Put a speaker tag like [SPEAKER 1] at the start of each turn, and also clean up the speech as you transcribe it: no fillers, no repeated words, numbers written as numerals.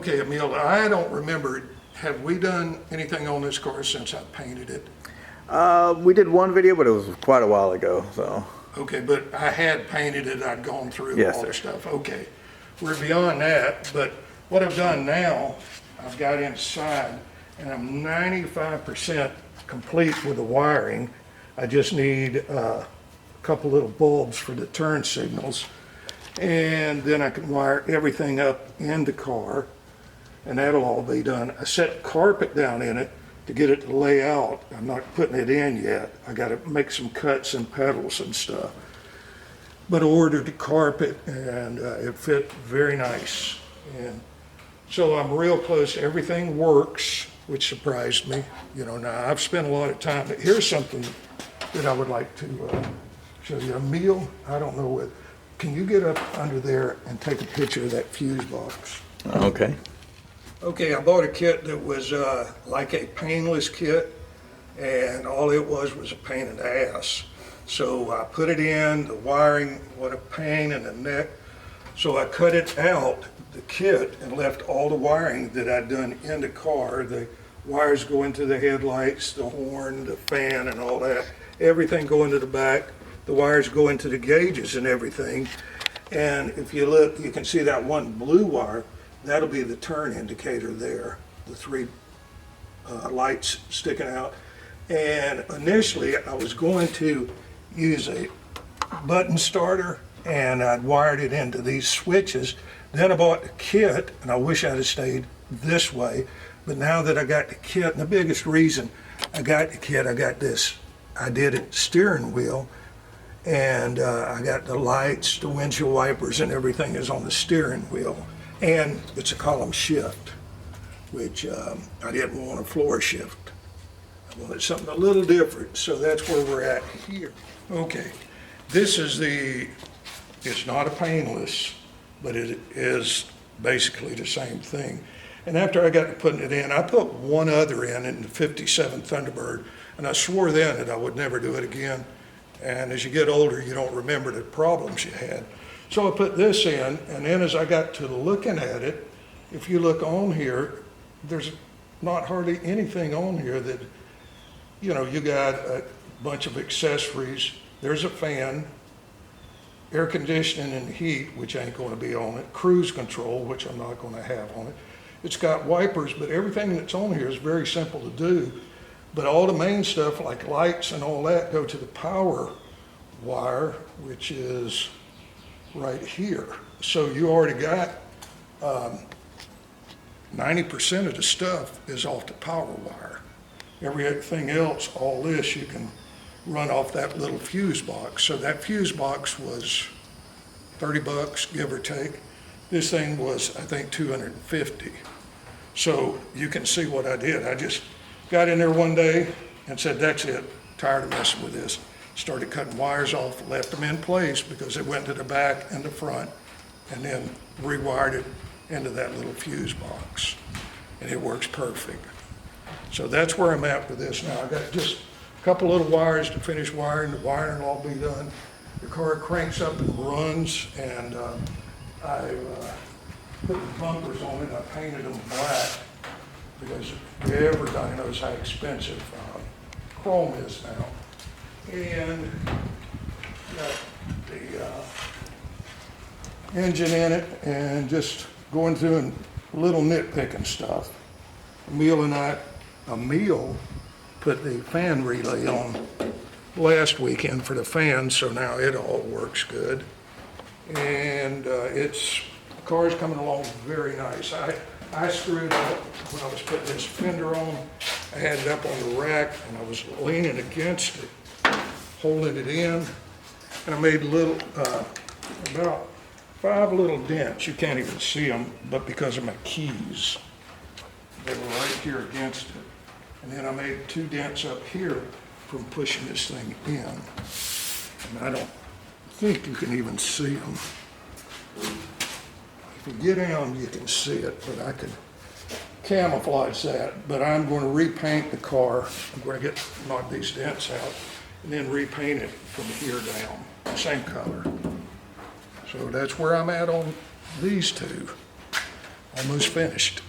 [SPEAKER 1] Okay, Emil, I don't remember, have we done anything on this car since I painted it?
[SPEAKER 2] We did one video, but it was quite a while ago, so.
[SPEAKER 1] Okay, but I had painted it, I'd gone through
[SPEAKER 2] Yes,
[SPEAKER 1] all
[SPEAKER 2] sir.
[SPEAKER 1] the stuff. Okay, we're beyond that, but what I've done now, I've got inside, and I'm 95% complete with the wiring. I just need a couple little bulbs for the turn signals, and then I can wire everything up in the car, and that'll all be done. I set carpet down in it to get it to lay out. I'm not putting it in yet. I got to make some cuts and pedals and stuff. But I ordered the carpet, and it fit very nice. And so I'm real close. Everything works, which surprised me. You know, now I've spent a lot of time, but here's something that I would like to show you. Emil, I don't know what, can you get up under there and take a picture of that fuse box?
[SPEAKER 2] Okay.
[SPEAKER 1] Okay, I bought a kit that was like a painless kit, and all it was a pain in the ass. So I put it in, the wiring, what a pain in the neck. So I cut it out, the kit, and left all the wiring that I'd done in the car. The wires go into the headlights, the horn, the fan, and all that. Everything go into the back. The wires go into the gauges and everything. And if you look, you can see that one blue wire. That'll be the turn indicator there, the three lights sticking out. And initially, I was going to use a button starter, and I'd wired it into these switches. Then I bought the kit, and I wish I'd have stayed this way. But now that I got the kit, and the biggest reason I got the kit, I got this, I did it steering wheel, and I got the lights, the windshield wipers, and everything is on the steering wheel. And it's a column shift, which I didn't want a floor shift. I wanted something a little different, so that's where we're at here. Okay, this is it's not a painless, but it is basically the same thing. And after I got to putting it in, I put one other in the 57 Thunderbird, and I swore then that I would never do it again. And as you get older, you don't remember the problems you had. So I put this in, and then as I got to looking at it, if you look on here, there's not hardly anything on here that, you know, you got a bunch of accessories. There's a fan, air conditioning and heat, which ain't going to be on it, cruise control, which I'm not going to have on it. It's got wipers, but everything that's on here is very simple to do. But all the main stuff like lights and all that go to the power wire, which is right here. So you already got 90% of the stuff is off the power wire. Everything else, all this, you can run off that little fuse box. So that fuse box was 30 bucks, give or take. This thing was, I think, 250. So you can see what I did. I just got in there one day and said, that's it, tired of messing with this. Started cutting wires off, left them in place because it went to the back and the front, and then rewired it into that little fuse box. And it works perfect. So that's where I'm at with this now. I got just a couple little wires to finish wiring. The wiring will all be done. The car cranks up and runs, and I put the bumpers on it. I painted them black because everybody knows how expensive chrome is now. And got the engine in it, and just going through and little nitpicking stuff. Emil put the fan relay on last weekend for the fan, so now it all works good. And the car's coming along very nice. I screwed up when I was putting this fender on. I had it up on the rack, and I was leaning against it, holding it in, and I made little, about 5 little dents. You can't even see them, but because of my keys, they were right here against it. And then I made 2 dents up here from pushing this thing in. And I don't think you can even see them. If you get down, you can see it, but I could camouflage that. But I'm going to repaint the car. I'm going to knock these dents out and then repaint it from here down, same color. So that's where I'm at on these two. almost finished.